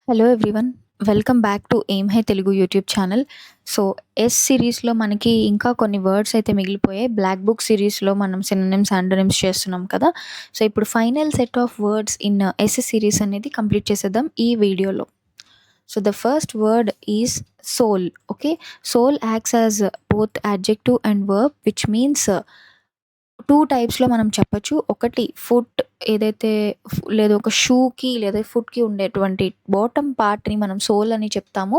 Hello everyone. Welcome back to aim high Telugu YouTube channel. So, S సిరీస్‌లో మనకి ఇంకా కొన్ని వర్డ్స్ అయితే మిగిలిపోయాయి. బ్లాక్ బుక్ సిరీస్‌లో మనం సినోనిమ్స్, యాంటోనిమ్స్ చేస్తున్నాం కదా! సో, ఇప్పుడు final set of words in S series అనేది కంప్లీట్ చేసేద్దాం ఈ వీడియోలో. So, the first word is sole. Okay. Sole acts as both adjective and verb which means 2 టైప్స్‌లో మనం చెప్పొచ్చు. ఒకటి ఫుట్ ఏదైతే లేదా ఒక షూకి లేదా ఫుట్‌కి ఉండేటువంటి బాటమ్ పార్ట్‌ని మనం సోల్ అని చెప్తాము.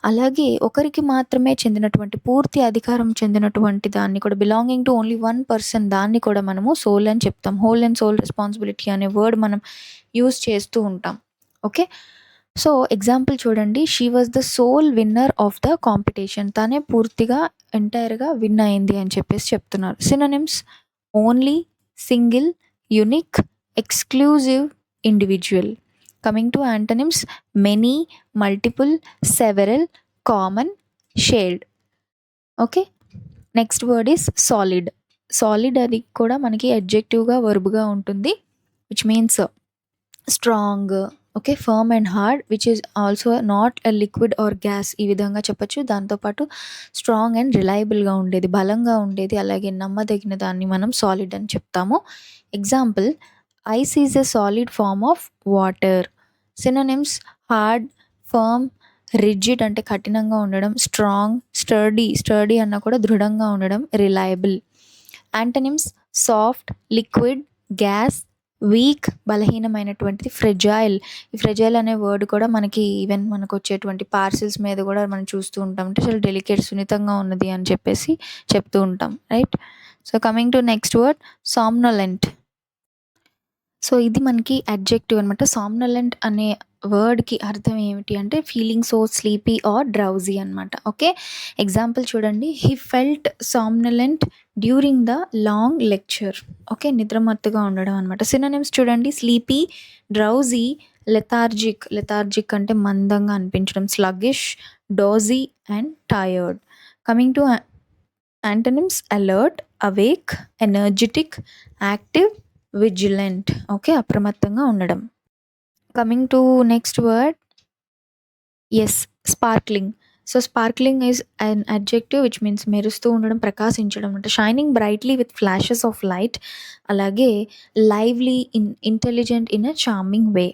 అలాగే ఒకరికి మాత్రమే చెందినటువంటి పూర్తి అధికారం చెందినటువంటి దాన్ని కూడా belonging to only one person దాన్ని కూడా మనము సోల్ అని చెప్తాం. హోల్ అండ్ సోల్ రెస్పాన్సిబిలిటీ అనే వర్డ్ మనం యూజ్ చేస్తూ ఉంటాం. ఓకే. సో, ఎగ్జాంపుల్ చూడండి. She was the sole winner of the competition. తనే పూర్తిగా ఎంటైర్‌గా విన్ అయింది అని చెప్పేసి చెప్తున్నారు. Synonyms only, single, unique, exclusive, individual. Coming to antonyms many, multiple, several, common, shared. Okay. Next word is solid. Solid అది కూడా మనకి అడ్జెక్టివ్‌గా, వర్బ్‌గా ఉంటుంది. Which means strong, okay, firm and hard which is also not a liquid or gas ఈ విధంగా చెప్పొచ్చు. దాంతోపాటు strong and రిలయబుల్‌గా ఉండేది, బలంగా ఉండేది, అలాగే నమ్మదగిన దాన్ని మనం సాలిడ్ అని చెప్తాము. Example ice is a solid form of water. Synonyms hard, firm, rigid అంటే కఠినంగా ఉండడం, స్ట్రాంగ్, స్టర్డీ అన్నా కూడా దృఢంగా ఉండడం, reliable. Antonyms soft, liquid, gas, weak బలహీనమైనటువంటిది, ఫ్రెజైల్. ఈ ఫ్రెజైల్ అనే వర్డ్ కూడా మనకి ఈవెన్ మనకొచ్చేటువంటి పార్సిల్స్ మీద కూడా మనం చూస్తూ ఉంటాం. అంటే చాలా డెలికేట్, సున్నితంగా ఉన్నది అని చెప్పేసి చెప్తూ ఉంటాం. Right. So, coming to next word somnolent. So, ఇది మనకి అడ్జెక్టివ్ అనమాట. సామ్నొలెంట్ అనే వర్డ్‌కి అర్థం ఏమిటి అంటే feeling so sleepy or drowsy అనమాట. ఓకే. ఎగ్జాంపుల్ చూడండి. He felt somnolent during the long lecture. Okay. నిద్రమత్తుగా ఉండడం అనమాట. సినోనిమ్స్ చూడండి. స్లీపీ, డ్రౌజీ, లెథార్జిక్ అంటే మందంగా అనిపించడం, sluggish, dozy and tired. Coming to antonyms alert, awake, energetic, active, vigilant. Okay. అప్రమత్తంగా ఉండడం. Coming to next word sparkling. So, sparkling is an adjective which means మెరుస్తూ ఉండడం, ప్రకాశించడం అంటే shining brightly with flashes of light. అలాగే lively, intelligent in a charming way.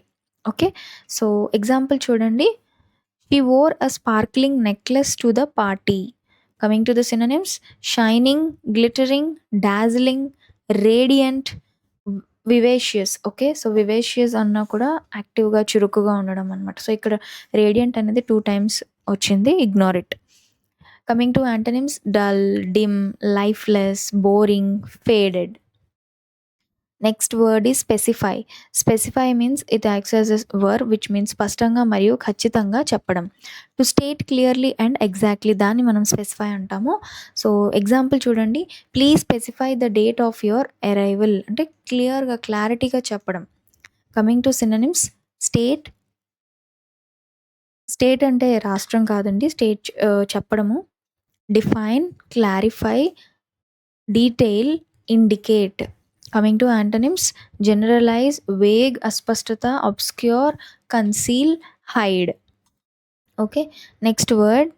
Okay. So, example చూడండి. She wore a sparkling necklace to the party. Coming to the synonyms shining, glittering, dazzling, radiant, vivacious. Okay. So, వివేషియస్ అన్నా కూడా యాక్టివ్‌గా, చురుకుగా ఉండడం అనమాట. So, ఇక్కడ radiant అనేది 2 టైమ్స్ వచ్చింది. Ignore it. Coming to antonyms dull, dim, lifeless, boring, faded. Next word is specify. Specify means it acts as a verb which means స్పష్టంగా మరియు ఖచ్చితంగా చెప్పడం. To state clearly and exactly దాన్ని మనం specify అంటాము. So, example చూడండి. Please specify the date of your arrival అంటే క్లియర్‌గా, క్లారిటీగా చెప్పడం. Coming to synonyms state. State అంటే రాష్ట్రం కాదండి. చెప్పడము. Define, clarify, detail, indicate. Coming to antonyms generalise, vague అస్పష్టత, obscure, conceal, hide. Okay. Next word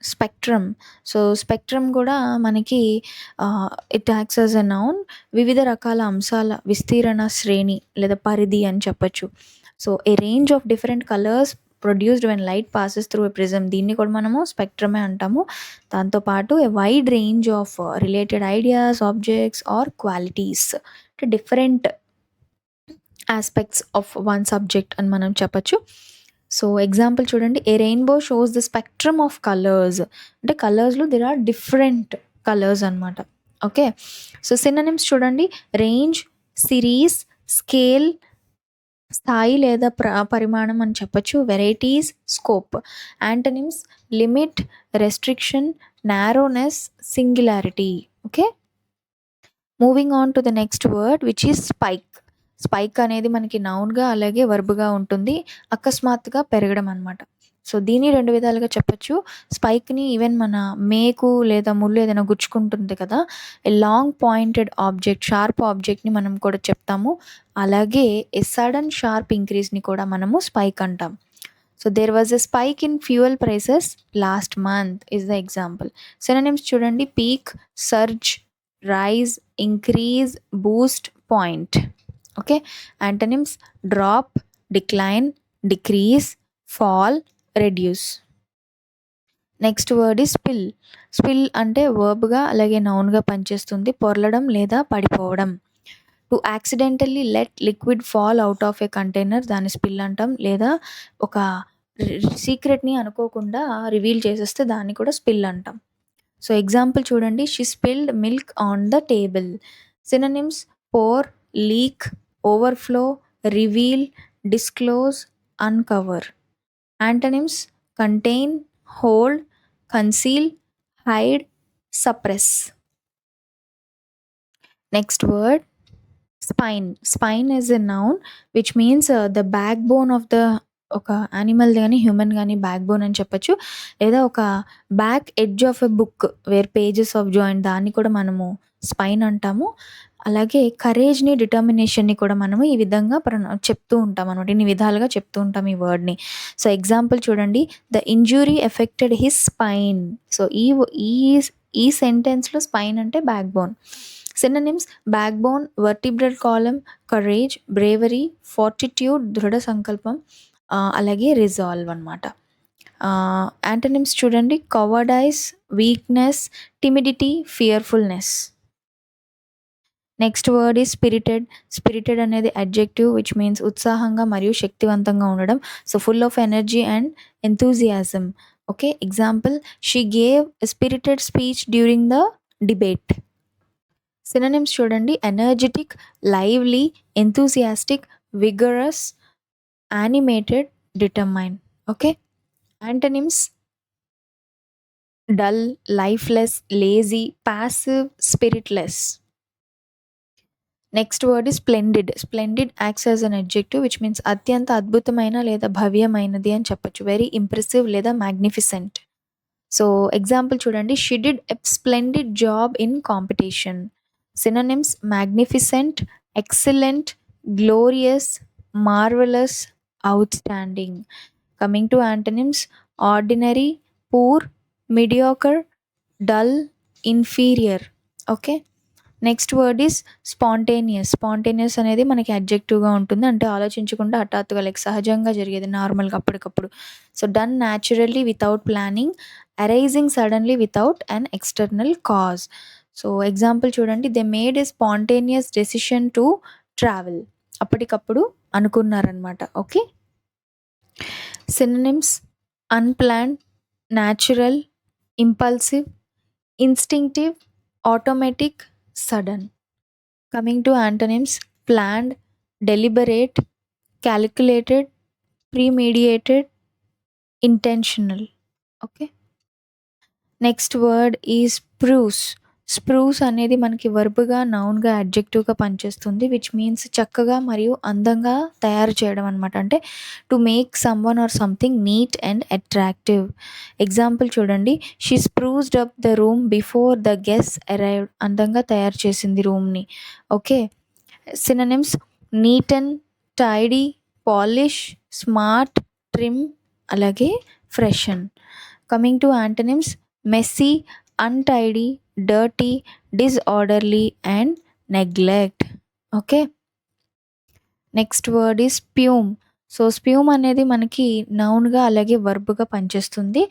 spectrum. So, spectrum కూడా మనకి it acts as a noun. వివిధ రకాల అంశాల విస్తీరణ శ్రేణి లేదా పరిధి అని చెప్పొచ్చు. So, a range of different colours produced when light passes through a prism దీన్ని కూడా మనము స్పెక్ట్రమే అంటాము. దాంతోపాటు a wide range of related ideas, objects or qualities అంటే different aspects of one subject అని మనం చెప్పొచ్చు. సో, ఎగ్జాంపుల్ చూడండి. A rainbow shows the spectrum of colours అంటే కలర్స్‌లో దేర్ ఆర్ డిఫరెంట్ కలర్స్ అనమాట. ఓకే. సో, సినోనిమ్స్ చూడండి. రేంజ్, సిరీస్, స్కేల్, స్థాయి లేదా పరిమాణం అని చెప్పొచ్చు. Varieties, scope. Antonyms limit, restriction, narrowness, singularity. Okay. Moving on to the next word which is spike. Spike అనేది మనకి నౌన్‌గా అలాగే వర్బ్‌గా ఉంటుంది. అకస్మాత్తుగా పెరగడం అనమాట. సో, దీన్ని 2 విధాలుగా చెప్పొచ్చు. స్పైక్‌ని ఈవెన్ మన మేకు లేదా ముల్లు ఏదైనా గుచ్చుకుంటుంది కదా! A long pointed object, sharp ఆబ్జెక్ట్‌ని మనం కూడా చెప్తాము. అలాగే ఏ సడెన్ షార్ప్ ఇంక్రీజ్‌ని కూడా మనము స్పైక్ అంటాం. So there was a spike in fuel prices last month is the example. Synonyms చూడండి, peak, surge, rise, increase, boost, point. Okay. Antonyms drop, decline, decrease, fall, reduce. Next word is spill. Spill అంటే వర్బ్గా అలాగే నౌన్గా పనిచేస్తుంది. పొర్లడం లేదా పడిపోవడం. To accidentally let liquid fall out of a container, దాన్ని స్పిల్ అంటాం. లేదా ఒక సీక్రెట్ని అనుకోకుండా రివీల్ చేసేస్తే దాన్ని కూడా స్పిల్ అంటాం. సో ఎగ్జాంపుల్ చూడండి, she spilled milk on the table. Synonyms pour, leak, overflow, reveal, disclose, uncover. Antonyms contain, hold, conceal, hide, suppress. Next word spine. Spine is a noun which means the back bone of the, ఒక animal కానీ human కానీ back bone అని చెప్పచ్చు. లేదా ఒక back edge of a book where pages of joint, దాన్ని కూడా మనము స్పైన్ అంటాము. అలాగే కరేజ్ని, డిటర్మినేషన్ని కూడా మనము ఈ విధంగా చెప్తూ ఉంటాం అనమాట. ఇన్ని విధాలుగా చెప్తూ ఉంటాం ఈ వర్డ్ని. సో ఎగ్జాంపుల్ చూడండి, the injury affected his spine. So ఈ ఈ సెంటెన్స్లో స్పైన్ అంటే backbone. Synonyms backbone, vertebral column, courage, bravery, fortitude, దృఢ సంకల్పం, అలాగే రిజాల్వ్ అనమాట. యాంటనిమ్స్ చూడండి, cowardice, weakness, timidity, fearfulness. Next word is spirited. Spirited అనేది అడ్జెక్టివ్ విచ్ మీన్స్ ఉత్సాహంగా మరియు శక్తివంతంగా ఉండడం. So full of energy and enthusiasm. Okay. Example, she gave a spirited speech during the debate. Synonyms చూడండి, energetic, lively, enthusiastic, vigorous, animated, determine. Okay. Antonyms dull, lifeless, lazy, passive, spiritless. Next word is splendid. Splendid acts as an adjective which means అత్యంత అద్భుతమైన లేదా భవ్యమైనది అని చెప్పచ్చు. Very impressive లేదా magnificent. So example చూడండి, she did a splendid job in competition. Synonyms magnificent, excellent, glorious, marvelous, outstanding. Coming to antonyms, ordinary, poor, mediocre, dull, inferior. Okay. Next word is spontaneous. Spontaneous అనేది మనకి అడ్జెక్టివ్గా ఉంటుంది, అంటే ఆలోచించకుండా హఠాత్తుగా like సహజంగా జరిగేది, నార్మల్గా అప్పటికప్పుడు. So done naturally without planning, arising suddenly without an external cause. So example చూడండి, they made a spontaneous decision to travel. అప్పటికప్పుడు అనుకున్నారనమాట. Okay. Synonyms unplanned, natural, impulsive, instinctive, automatic, sudden. Coming to antonyms planned, deliberate, calculated, premeditated, intentional. Okay. Next word is spruce. Spruce అనేది మనకి వర్బ్గా, నౌన్గా, అడ్జెక్టివ్గా పనిచేస్తుంది which means చక్కగా మరియు అందంగా తయారు చేయడం అనమాట. అంటే to make someone or something neat and attractive. Example చూడండి, she spruced up the room before the guest arrived. అందంగా తయారు చేసింది రూమ్ని. Okay. Synonyms neat and tidy, polish, smart, trim, అలాగే freshen. Coming to antonyms messy, untidy, dirty, disorderly and neglect. Okay. Next word is spume. So spume అనేది మనకి నౌన్గా అలాగే వర్బ్గా పనిచేస్తుంది.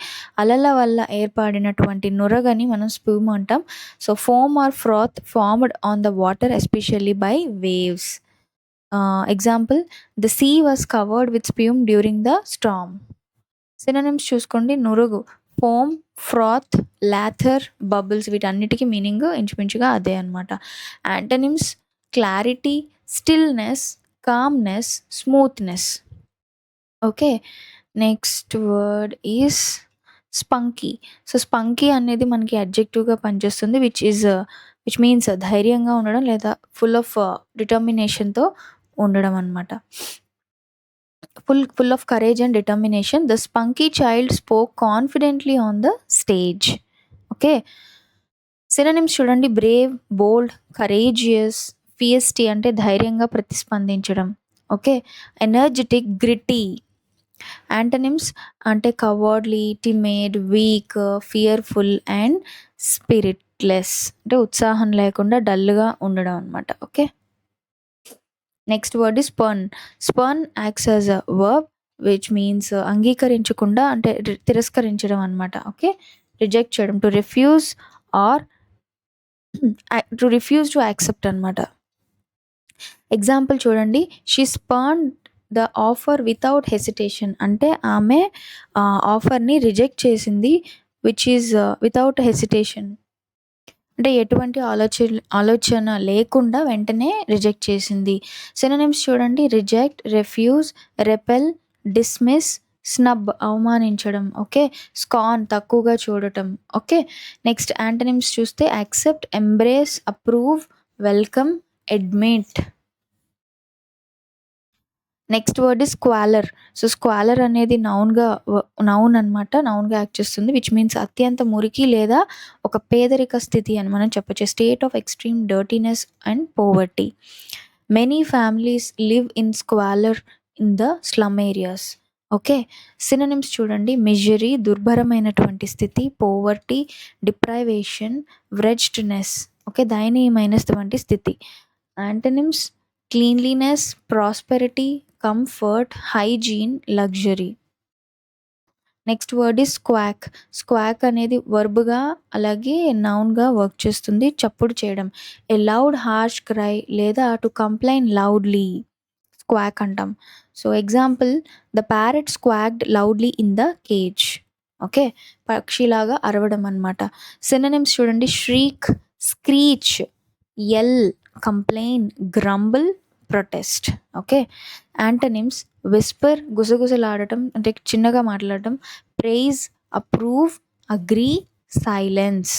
అలల వల్ల ఏర్పడినటువంటి నురగని మనం స్ప్యూమ్ అంటాం. So foam or froth formed on the water especially by waves. Example, the sea was covered with spume during the storm. Synonyms చూసుకోండి, నురుగు, ఫోమ్, ఫ్రాత్, లాథర్, బబుల్స్, వీటన్నిటికీ మీనింగ్ ఇంచుమించుగా అదే అనమాట. Antonyms clarity, stillness, calmness, smoothness. Okay. Next word is spunky. So spunky అనేది మనకి అడ్జెక్టివ్గా పనిచేస్తుంది which means ధైర్యంగా ఉండడం లేదా ఫుల్ ఆఫ్ డిటర్మినేషన్తో ఉండడం అనమాట. full of courage and determination. The spunky child spoke confidently on the stage. Okay. Synonyms చూడండి, brave, bold, courageous, feisty అంటే ధైర్యంగా ప్రతిస్పందించడం. ఓకే. ఎనర్జెటిక్, గ్రిటీ, యాంటోనిమ్స్ అంటే cowardly, timid, weak, fearful and spiritless అంటే ఉత్సాహం లేకుండా డల్‌గా ఉండడం అనమాట. Okay. Next word is spurn. Spurn acts as a verb which means అంగీకరించకుండా అంటే తిరస్కరించడం అనమాట. ఓకే. రిజెక్ట్ చేయడం. Or to refuse to accept అనమాట. ఎగ్జాంపుల్ చూడండి. She spurned the offer without hesitation అంటే ఆమె ఆఫర్‌ని రిజెక్ట్ చేసింది విచ్ ఈజ్ వితౌట్ హెసిటేషన్ అంటే ఎటువంటి ఆలోచన లేకుండా వెంటనే రిజెక్ట్ చేసింది. సినోనిమ్స్ చూడండి. Reject, refuse, repel, dismiss, snub అవమానించడం. ఓకే. స్కార్న్ తక్కువగా చూడటం. ఓకే. నెక్స్ట్ యాంటోనిమ్స్ చూస్తే accept, embrace, approve, welcome, admit. Next word is squalor. So, squalor అనేది నౌన్ అనమాట. నౌన్‌గా యాక్ట్ చేస్తుంది. విచ్ మీన్స్ అత్యంత మురికి లేదా ఒక పేదరిక స్థితి అని మనం చెప్పొచ్చు. State of extreme dirtiness and poverty. Many families live in squalor in the slum areas. Okay. Synonyms చూడండి. మిజరీ దుర్భరమైనటువంటి స్థితి, పోవర్టీ, డిప్రైవేషన్, వ్రెజ్డ్‌నెస్ ఓకే. దయనీయమైనటువంటి స్థితి. Antonyms cleanliness, prosperity, comfort, hygiene, luxury. Next word is squawk. Squawk అనేది వర్బ్‌గా అలాగే నౌన్‌గా work చేస్తుంది. చప్పుడు చేయడం. ఏ లౌడ్ హార్ష్ క్రై లేదా టు కంప్లెయిన్ లౌడ్‌లీ స్క్వాక్ అంటాం. So, example the parrot squawked loudly in the cage. Okay. పక్షిలాగా అరవడం అనమాట. సినోనిమ్స్ చూడండి. Shriek, screech, yell, complain, grumble, protest. Okay. Antonyms whisper గుసగుసలాడటం అంటే చిన్నగా మాట్లాడటం, praise, approve, agree, silence.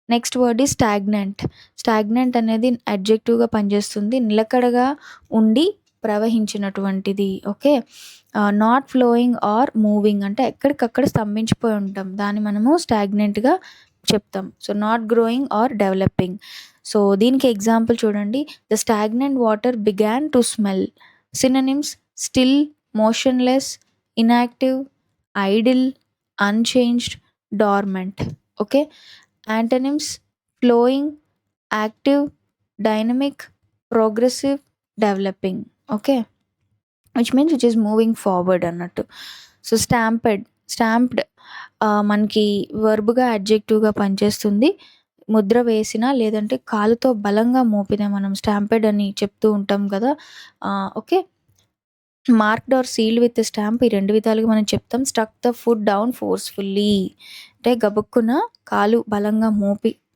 Next word is stagnant. Stagnant అనేది అడ్జెక్టివ్‌గా పనిచేస్తుంది. నిలకడగా ఉండి ప్రవహించినటువంటిది. Okay. Not flowing or moving అంటే ఎక్కడికక్కడ స్తంభించిపోయి ఉంటాం. దాన్ని మనము స్టాగ్నెంట్‌గా చెప్తాం. So, not growing or developing. So, దీనికి ఎగ్జాంపుల్ చూడండి. The stagnant water began to smell. Synonyms still, motionless, inactive, idle, unchanged, dormant. Okay. Antonyms flowing, active, dynamic, progressive, developing. Okay. Which is moving forward అన్నట్టు. So, stamped మనకి వర్బ్‌గా అడ్జెక్టివ్‌గా పనిచేస్తుంది. ముద్ర వేసిన లేదంటే కాలుతో బలంగా మోపిన మనం స్టాంపెడ్ అని చెప్తూ ఉంటాం కదా! Okay. Marked or sealed with stamp ఈ 2 విధాలుగా మనం చెప్తాం. Struck the foot down forcefully అంటే గబుక్కున కాలు బలంగా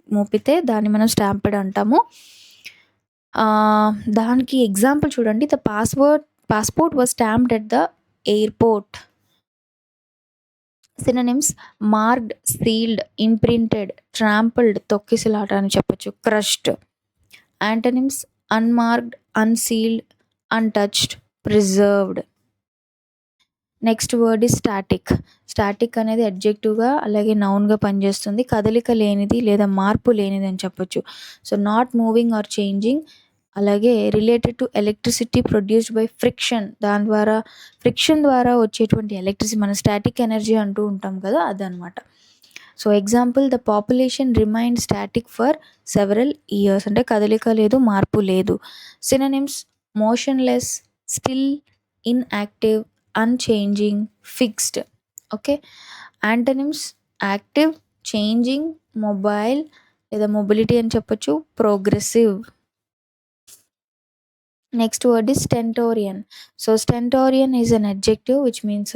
మోపితే దాన్ని మనం స్టాంపెడ్ అంటాము. దానికి ఎగ్జాంపుల్ చూడండి. The passport was stamped at the airport. Synonyms marked, sealed, imprinted, trampled తొక్కిసలాట అని చెప్పొచ్చు. Crushed. Antonyms unmarked, unsealed, untouched, preserved. Next word is static. Static అనేది అడ్జెక్టివ్‌గా అలాగే నౌన్‌గా పనిచేస్తుంది. కదలిక లేనిది లేదా మార్పు లేనిది అని చెప్పొచ్చు. So, not moving or changing అలాగే related to electricity produced by friction friction ద్వారా వచ్చేటువంటి ఎలక్ట్రిసిటీ మనం స్టాటిక్ ఎనర్జీ అంటూ ఉంటాం కదా! అదనమాట. So, example the population remained static for several years అంటే కదలిక లేదు, మార్పు లేదు. Synonyms motionless, still, inactive, unchanging, fixed. Okay. Antonyms active, changing, mobile లేదా మొబిలిటీ అని చెప్పొచ్చు. Progressive. Next word is stentorian. So, stentorian is an adjective which means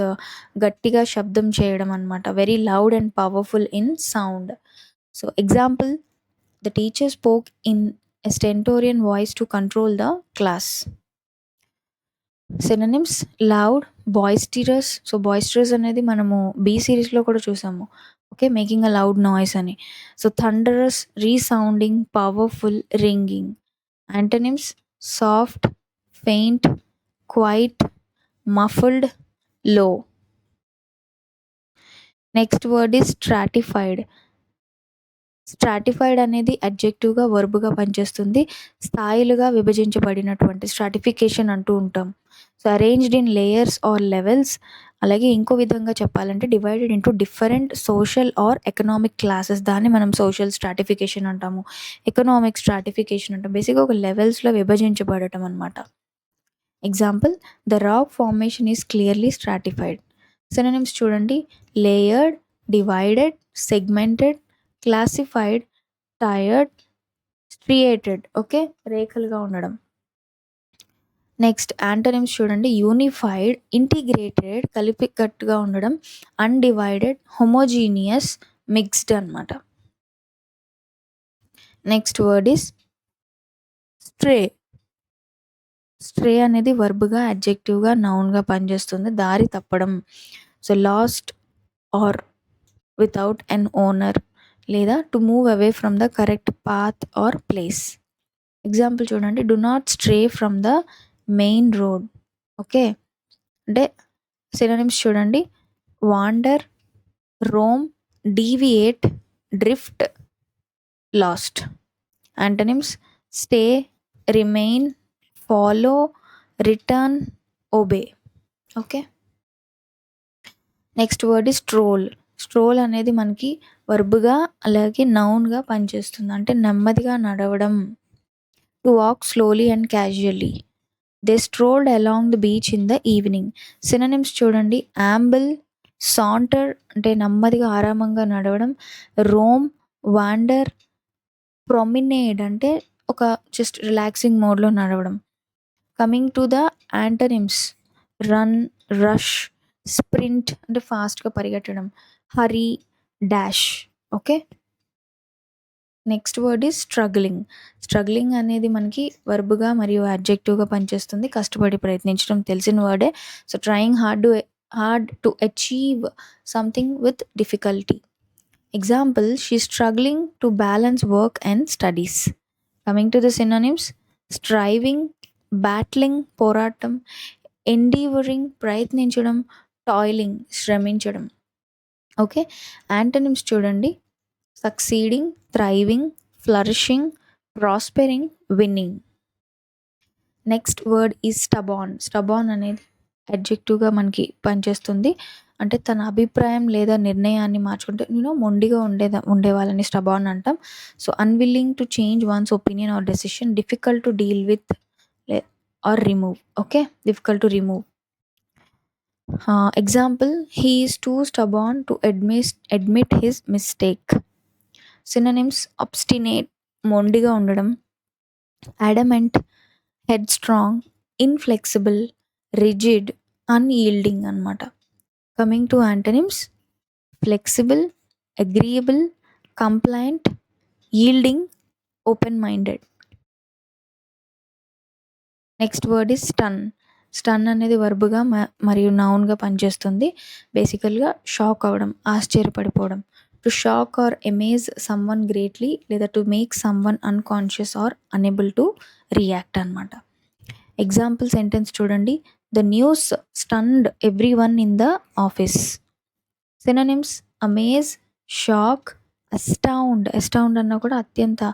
గట్టిగా శబ్దం చేయడం అనమాట. Very loud and powerful in sound. So, example the teacher spoke in a stentorian voice to control the class. Synonyms loud, బాయిస్టిరస్. So, boisterous అనేది మనము 'B' సిరీస్‌లో కూడా చూసాము. Okay. Making a loud noise అని. So, thunderous, resounding, powerful, ringing. Antonyms soft, faint, quiet, muffled, low. Next word is stratified. Stratified అనేది అడ్జెక్టివ్‌గా, వర్బ్‌గా పనిచేస్తుంది. స్థాయిలుగా విభజించబడినటువంటి స్ట్రాటిఫికేషన్ అంటూ ఉంటాం. So arranged in layers or levels. అలాగే ఇంకో విధంగా చెప్పాలంటే divided into different social or economic classes. దాన్ని మనం సోషల్ స్ట్రాటిఫికేషన్ అంటాము, ఎకనామిక్ స్ట్రాటిఫికేషన్ అంటాం. బేసిక్గా ఒక లెవెల్స్లో విభజించబడటం అనమాట. Example, the rock formation is clearly stratified. Synonyms చూడండి: layered, divided, segmented, classified, tiered, striated. Okay, రేఖలుగా ఉండడం. నెక్స్ట్ యాంటోనిమ్స్ చూడండి: యూనిఫైడ్, ఇంటిగ్రేటెడ్, కలిపికట్టుగా ఉండడం, అన్డివైడెడ్, హోమోజీనియస్, మిక్స్డ్ అనమాట. Next word is stray. Stray అనేది వర్బ్గా, అడ్జెక్టివ్గా, నౌన్గా పనిచేస్తుంది. దారి తప్పడం. So lost or without an owner, లేదా to move away from the correct path or place. Example చూడండి: do not stray from the main road. Okay, అంటే సినోనిమ్స్ చూడండి: వాండర్, roam, deviate, drift, lost. Antonyms: stay, remain, follow, return, obey. Okay, next word is stroll. Stroll అనేది మనకి వర్బ్గా అలాగే నౌన్గా పనిచేస్తుంది. అంటే నెమ్మదిగా నడవడం. To walk slowly and casually. They strolled along the beach in the evening. Synonyms చూడండి: యాంబుల్, సాంటర్ అంటే నెమ్మదిగా ఆరామంగా నడవడం, రోమ్, వాండర్, ప్రొమినేడ్ అంటే ఒక జస్ట్ రిలాక్సింగ్ మోడ్లో నడవడం. Coming to the antonyms: run, rush, sprint అంటే ఫాస్ట్గా పరిగెట్టడం, hurry, dash. Okay, next word is struggling. Struggling అనేది మనకి వర్బ్గా మరియు అడ్జెక్టివ్గా పనిచేస్తుంది. కష్టపడి ప్రయత్నించడం తెలిసిన వర్డే. So trying hard to achieve something with difficulty. Example, she struggling to balance work and studies. Coming to the synonyms: striving, battling పోరాటం, ఎండీవరింగ్ ప్రయత్నించడం, టాయిలింగ్ శ్రమించడం. ఓకే, యాంటోనిమ్స్ చూడండి: succeeding, thriving, flourishing, prospering, winning. Next word is stubborn. Stubborn అనేది అడ్జెక్టివ్గా మనకి పనిచేస్తుంది. అంటే తన అభిప్రాయం లేదా నిర్ణయాన్ని మార్చుకుంటే మొండిగా ఉండే వాళ్ళని స్టబాన్ అంటాం. So unwilling to change one's opinion or decision, difficult to deal with or remove. Okay, difficult to remove. Example, he is too stubborn to admit his mistake. Synonyms: obstinate మొండిగా ఉండడం, adamant, headstrong, inflexible, rigid, unyielding అనమాట. Coming to antonyms: flexible, agreeable, compliant, yielding, open minded. Next word is stun. Stun అనేది వర్బ్గా మరియు నౌన్గా పనిచేస్తుంది. బేసికల్గా shock అవ్వడం, ఆశ్చర్యపడిపోవడం. To shock or amaze someone greatly, లేదా to make someone unconscious or unable to react అనమాట. ఎగ్జాంపుల్ సెంటెన్స్ చూడండి: the news stunned everyone in the office. Synonyms: amaze, shock, astound. Astound అన్నా కూడా అత్యంత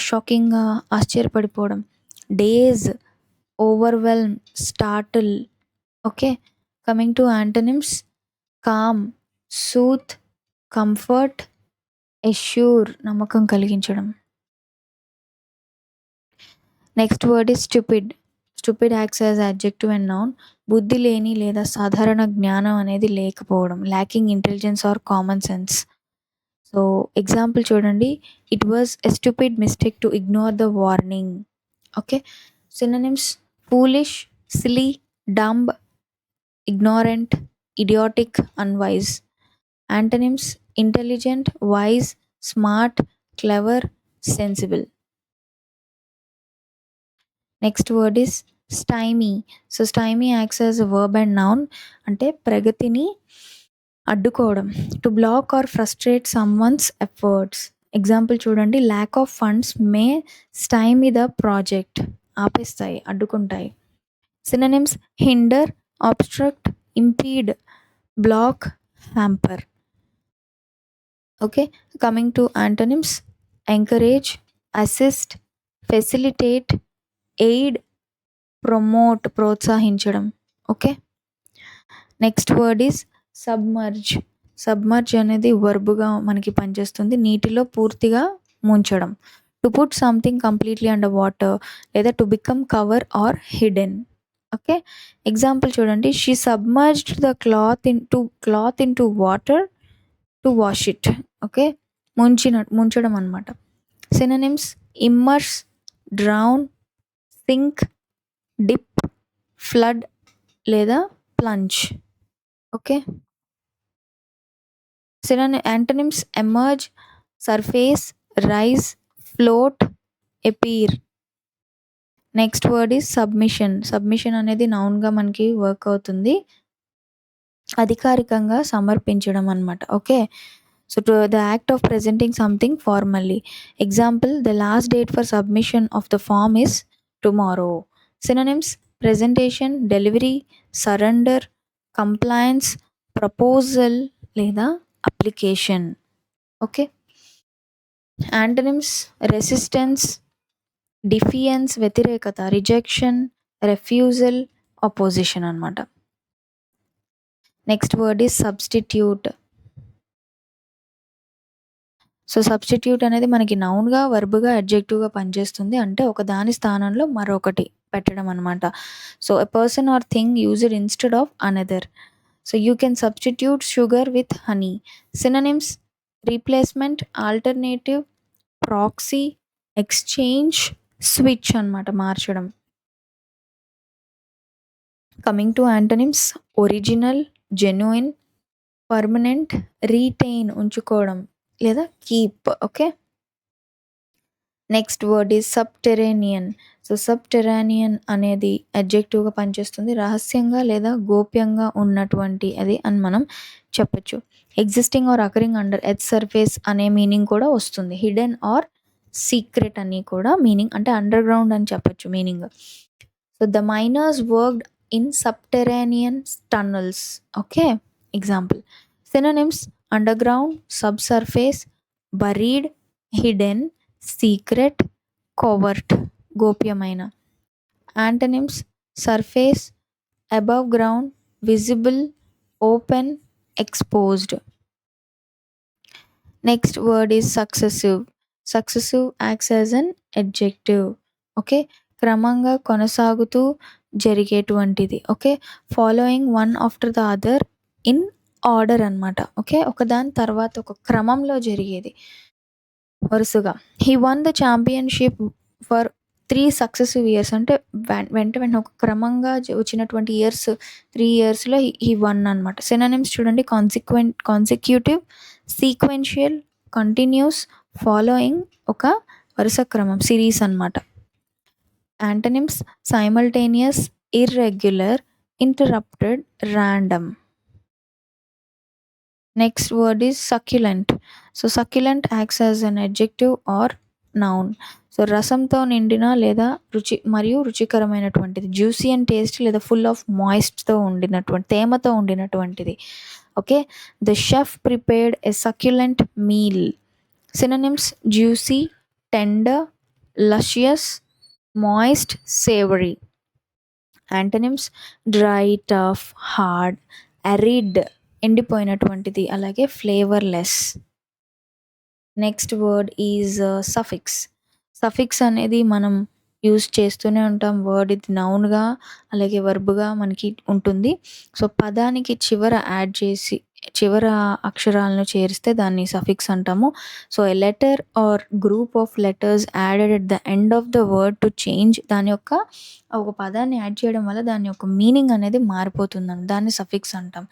షాకింగ్గా ఆశ్చర్యపడిపోవడం. Daze, overwhelm, startle. Okay, coming to antonyms: calm, soothe, comfort, assure నమ్మకం కలిగించడం. Next word is stupid. Stupid acts as adjective and noun. బుద్ధి లేని లేదా సాధారణ జ్ఞానం అనేది లేకపోవడం, lacking intelligence or common sense. So example చూడండి: it was a stupid mistake to ignore the warning. Okay, synonyms: foolish, silly, dumb, ignorant, idiotic, unwise. Antonyms: intelligent, wise, smart, clever, sensible. Next word is stymie. So stymie acts as a verb and noun. అంటే ప్రగతిని అడ్డుకోవడం. To block or frustrate someone's efforts. Example చూడండి: lack of funds may stymie the project. ఆపేస్తాయి, అడ్డుకుంటాయి. Synonyms: hinder, obstruct, impede, block, hamper. Okay, coming to antonyms: encourage, assist, facilitate, aid, promote ప్రోత్సహించడం. Okay. Next word is submerge. Submerge అనేది వర్బ్‌గా మనకి పనిచేస్తుంది. నీటిలో పూర్తిగా ముంచడం. To put something completely under water లేదా to become cover or hidden. Okay. Example చూడండి. She submerged the cloth into water to wash it. Okay. ముంచడం అనమాట. Synonyms immerse, drown, sink, dip, flood లేదా plunge. Okay. Antonyms emerge, surface, rise, float, appear. Next word is submission. Submission అనేది నౌన్‌గా మనకి work అవుతుంది. అధికారికంగా సమర్పించడం అనమాట. Okay. So the act of presenting something formally. Example the last date for submission of the form is tomorrow. Synonyms presentation, delivery, surrender, compliance, proposal లేదా application. Okay. Antonyms resistance, defiance వ్యతిరేకత, rejection, refusal, opposition అనమాట. Next word is substitute. So substitute అనేది మనకి నౌన్‌గా, వర్బ్‌గా, అడ్జెక్టివ్‌గా పనిచేస్తుంది. అంటే ఒక దాని స్థానంలో మరొకటి పెట్టడం అనమాట. So a person or thing used instead of another. So you can substitute sugar with honey. Synonyms replacement, alternative, proxy, exchange, switch అనమాట మార్చడం. Coming to antonyms original, genuine, permanent, retain ఉంచుకోవడం లేదా keep. Okay. Next word is subterranean. So subterranean అనేది అడ్జెక్టివ్‌గా పనిచేస్తుంది. రహస్యంగా లేదా గోప్యంగా ఉన్నటువంటి అది అని మనం చెప్పొచ్చు. Existing are occurring under earth surface అనే మీనింగ్ కూడా వస్తుంది. హిడెన్ ఆర్ సీక్రెట్ అని కూడా మీనింగ్, అంటే అండర్ గ్రౌండ్ అని చెప్పొచ్చు meaning. So the miners worked in subterranean tunnels. Okay. Example. Synonyms underground, subsurface, buried, hidden, secret, covert గోప్యమైన. Antonyms surface, above ground, visible, open, exposed. Next word is successive. Successive acts as an adjective. Okay. క్రమంగా కొనసాగుతూ జరిగేటువంటిది. Okay. Following one after the other in order అనమాట. Okay. ఒకదాని తర్వాత ఒక క్రమంలో జరిగేది వరుసగా. He won the championship for 3 successive years. అంటే వెంటనే ఒక క్రమంగా వచ్చినటువంటి 3 ఇయర్స్‌లో హీ వన్ అనమాట. సినోనిమ్స్ చూడండి కాన్సిక్యూటివ్, సీక్వెన్షియల్, కంటిన్యూస్, ఫాలోయింగ్ ఒక వరుస క్రమం సిరీస్ అనమాట. Antonyms simultaneous, irregular, interrupted, random. Next word is succulent. So succulent acts as an adjective or noun. So రసంతో నిండిన లేదా రుచికరమైనటువంటిది. జ్యూసీ అండ్ టేస్ట్ లేదా ఫుల్ ఆఫ్ మాయిస్ట్‌తో ఉండినటువంటి, తేమతో ఉండినటువంటిది. Okay. The chef prepared a succulent meal. Synonyms juicy, tender, luscious, moist, savoury. Antonyms dry, tough, hard, arid ఎండిపోయినటువంటిది, అలాగే flavourless. Next word is suffix. Suffix అనేది మనం యూజ్ చేస్తూనే ఉంటాం. వర్డ్ ఇది నౌన్‌గా అలాగే వర్బ్‌గా మనకి ఉంటుంది. సో పదానికి చివర అక్షరాలను చేరిస్తే దాన్ని సఫిక్స్ అంటాము. So a letter or group of letters added at the end of the word to change. ఒక పదాన్ని యాడ్ చేయడం వల్ల దాని యొక్క మీనింగ్ అనేది మారిపోతుందండి. దాన్ని సఫిక్స్ అంటాం.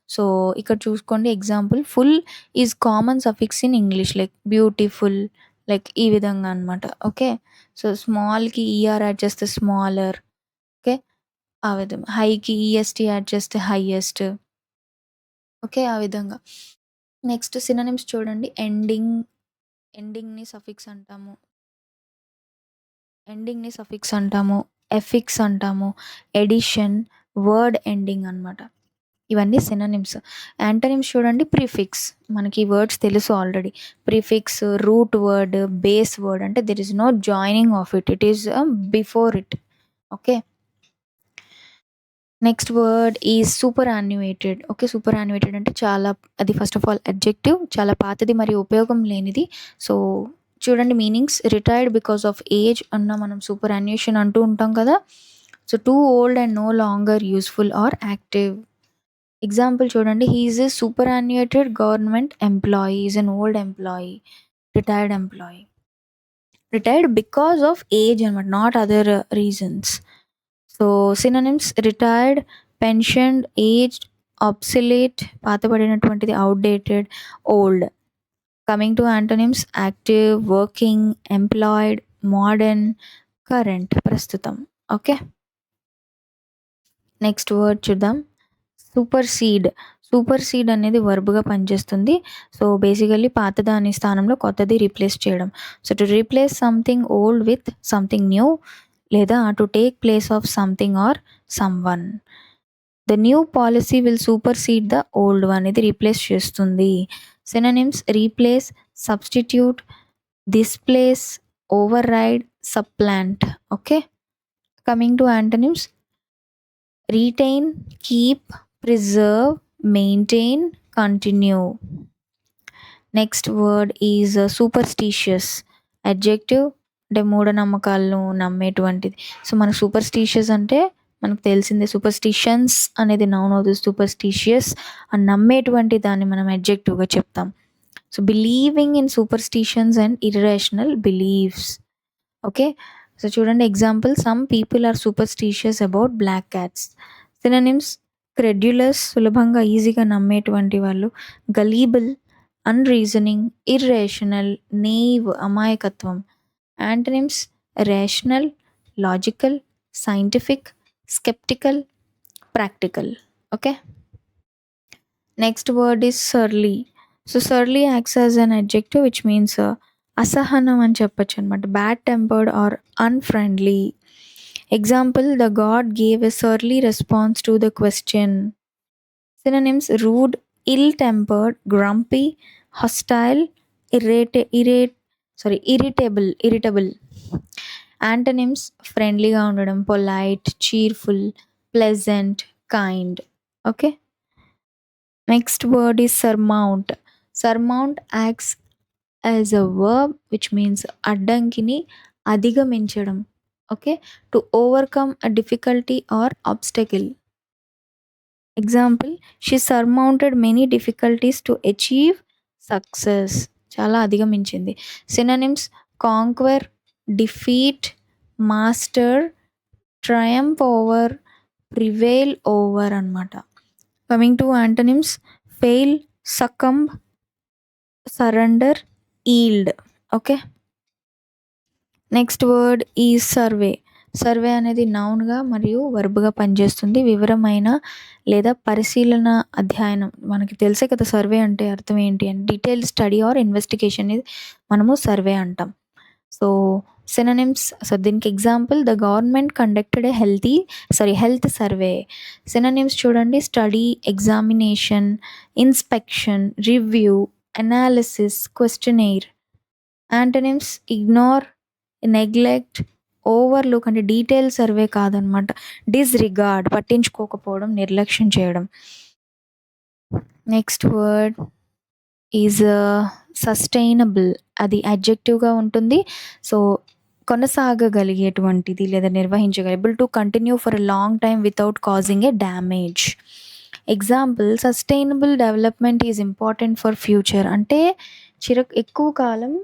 సో ఇక్కడ చూసుకోండి example. Full is common suffix in English like beautiful, like ఈ విధంగా అనమాట. ఓకే. సో స్మాల్‌కి ఈఆర్ యాడ్ చేస్తే స్మాలర్. ఓకే. ఆ విధంగా. హైకి ఈఎస్టీ యాడ్ చేస్తే హైయెస్ట్. ఓకే. ఆ విధంగా. నెక్స్ట్ సినోనిమ్స్ చూడండి. ఎండింగ్‌ని సఫిక్స్ అంటాము. ఎఫిక్స్ అంటాము. ఎడిషన్, వర్డ్ ఎండింగ్ అనమాట. ఇవన్నీ సినోనిమ్స్. యాంటోనిమ్స్ చూడండి. ప్రిఫిక్స్. మనకి ఈ వర్డ్స్ తెలుసు already. Prefix, root word, base word. అంటే there is no joining of it. It is before it. Okay. Next word is superannuated. Okay. Superannuated అంటే చాలా, అది ఫస్ట్ ఆఫ్ ఆల్ అడ్జెక్టివ్, చాలా పాతది మరియు ఉపయోగం లేనిది. సో చూడండి meanings. Retired because of age అన్న మనం సూపర్ యాన్యుయేషన్ అంటూ ఉంటాం కదా. So too old and no longer useful or active. Example చూడండి, he is a superannuated government employee, is an old employee, retired employee. Retired because of age అనమాట, not other reasons. So synonyms retired, pensioned, aged, obsolete పాతబడినటువంటిది, outdated, old. Coming to antonyms active, working, employed, modern, current ప్రస్తుతం. Okay. Next word చూద్దాం, super seed. Super seed అనేది వర్బ్గా పనిచేస్తుంది. So basically పాతదాని స్థానంలో కొత్తది replace చేయడం. So to replace something old with something new, లేదా to take place of something or someone. The new policy will supersede the old one, ఇది replace చేస్తుంది. Synonyms replace, substitute, displace, override, supplant. Okay. Coming to antonyms retain, keep, preserve, maintain, continue. Next word is superstitious. Adjective అంటే మూఢనమ్మకాలను నమ్మేటువంటిది. So మనకు superstitious అంటే మనకు తెలిసిందే, superstitions అనేది noun అవుతుంది, సూపర్స్టిషియస్ అని నమ్మేటువంటి దాన్ని మనం అడ్జెక్టివ్గా చెప్తాం. So believing in superstitions and irrational beliefs. Okay. So చూడండి example, some people are superstitious about black cats. Synonyms credulous, సులభంగా ఈజీగా నమ్మేటువంటి వాళ్ళు, గలీబుల్, అన్రీజనింగ్, ఇర్రేషనల్, నేవ్, అమాయకత్వం. Antonyms rational, logical, scientific, sceptical, practical. Okay. Next word is surly. So surly acts as an adjective which means అసహనం అని చెప్పొచ్చు అనమాట, bad tempered or unfriendly. Example, the god gave a surly response to the question. Synonyms rude, ill tempered, grumpy, hostile, irritable. Antonyms ఫ్రెండ్లీగా ఉండడం, polite, cheerful, pleasant, kind. Okay. Next word is surmount. Surmount acts as a verb which means అడ్డంకిని అధిగమించడం. Okay. To overcome a difficulty or obstacle. Example, she surmounted many difficulties to achieve success, చాలా అధిగమించింది. Synonyms conquer, defeat, master, triumph over, prevail over అనమాట. Coming to antonyms fail, succumb, surrender, yield. Okay. Next word ఈ survey. Survey అనేది నౌన్గా మరియు వర్బ్గా పనిచేస్తుంది. వివరమైన లేదా పరిశీలన, అధ్యయనం. మనకి తెలిసే కదా సర్వే అంటే అర్థం ఏంటి అని, డీటెయిల్ స్టడీ ఆర్ ఇన్వెస్టిగేషన్ ఇది మనము సర్వే అంటాం. సో సినోనిమ్స్, సో దీనికి example, the government conducted a health survey. Synonyms చూడండి, study, examination, inspection, review, analysis, questionnaire. Antonyms ignore, neglect, overlook అంటే డీటెయిల్ సర్వే కాదనమాట, డిస్రిగార్డ్ పట్టించుకోకపోవడం, నిర్లక్ష్యం చేయడం. Next word is sustainable. అది అడ్జెక్టివ్గా ఉంటుంది. సో కొనసాగగలిగేటువంటిది లేదా నిర్వహించగల, to continue for a long time without causing a damage. Example, sustainable development is important for future అంటే ఎక్కువ కాలం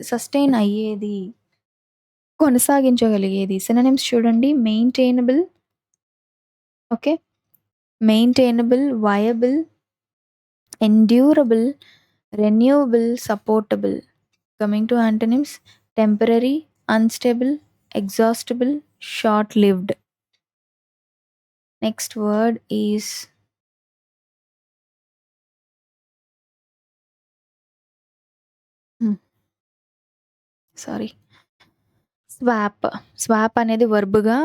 సస్టైన్ అయ్యేది, కొనసాగించగలిగేది. సినోనిమ్స్ చూడండి, maintainable, okay, maintainable, viable, endurable, renewable, supportable. Coming to antonyms temporary, unstable, exhaustible, short lived. Next word is swap. Swap అనేది వర్బ్గా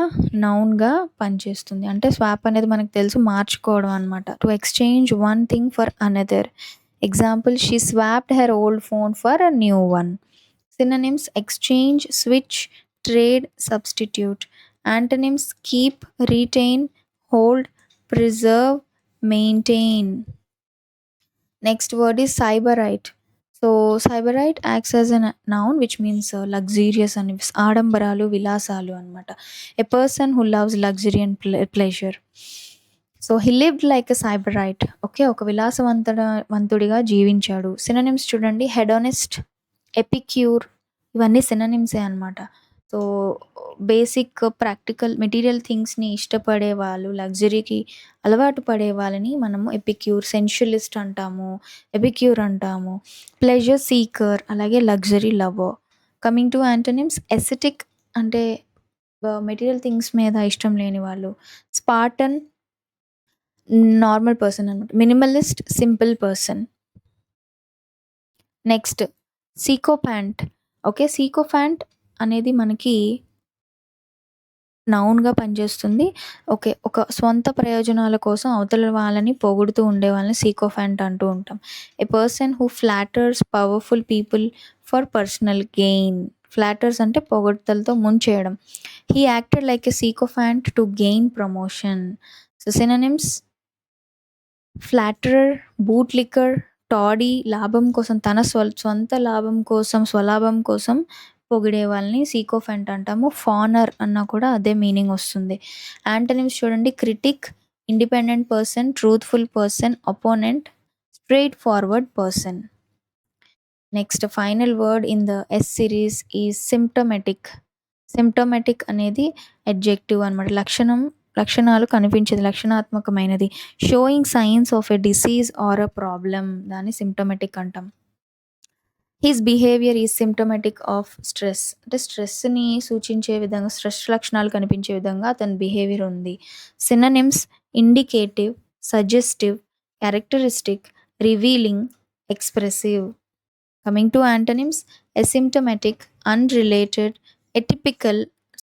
నౌన్గా పనిచేస్తుంది. అంటే స్వాప్ అనేది మనకు తెలుసు మార్చుకోవడం అనమాట, to exchange one thing for another. Example, she swapped her old phone for a new one. Synonyms exchange, switch, trade, substitute. Antonyms keep, retain, hold, preserve, maintain. Next word is sybarite. So sybarite acts as a noun which means luxurious and ఆడంబరాలు విలాసాలు అన్నమాట. A person who loves luxury and pleasure. So he lived like a sybarite. Okay, ఒక వంతుడిగా జీవించాడు. Synonyms చూడండి, హెడోనిస్ట్, ఎపిక్యూర్, ఇవన్నీ సినోనిమ్సే అనమాట. So basic practical material థింగ్స్ని ఇష్టపడే వాళ్ళు, లగ్జరీకి అలవాటు పడే వాళ్ళని మనము ఎపిక్యూర్, సెన్షువలిస్ట్ అంటాము, ఎపిక్యూర్ అంటాము. ప్లెజర్ సీకర్, అలాగే luxury lover. Coming to antonyms, aesthetic అంటే మెటీరియల్ థింగ్స్ మీద ఇష్టం లేని వాళ్ళు. స్పార్టన్, నార్మల్ పర్సన్ అనమాట. Minimalist, simple person. Next sycophant. Okay, sycophant అనేది మనకి నౌన్గా పనిచేస్తుంది. ఓకే, ఒక స్వంత ప్రయోజనాల కోసం అవతల వాళ్ళని పొగుడుతూ ఉండే వాళ్ళని సీకోఫాంట్ అంటూ ఉంటాం. A person who flatters powerful people for personal gain. Flatters అంటే పొగడ్తలతో ముంచేయడం. He acted like a sycophant to gain promotion. So synonyms, flatterer, bootlicker, toady, లాభం కోసం, తన సొంత లాభం కోసం, స్వలాభం కోసం పొగిడే వాళ్ళని సీకోఫెంట్ అంటాము. ఫానర్ అన్నా కూడా అదే మీనింగ్ వస్తుంది. యాంటనిమ్స్ చూడండి, critic, independent person, truthful person, opponent, straightforward person. Next final word in the S series is symptomatic. Symptomatic అనేది అడ్జెక్టివ్ అనమాట. లక్షణాలు కనిపించేది, లక్షణాత్మకమైనది. Showing signs of a disease or a problem, దాన్ని సిమ్టమెటిక్ అంటాం. His behaviour is symptomatic of stress. అంటే స్ట్రెస్ని సూచించే విధంగా, స్ట్రెస్ లక్షణాలు కనిపించే విధంగా అతని బిహేవియర్ ఉంది. Synonyms, indicative, suggestive, characteristic, revealing, expressive. Coming to antonyms, అసిమ్టమెటిక్, unrelated, atypical,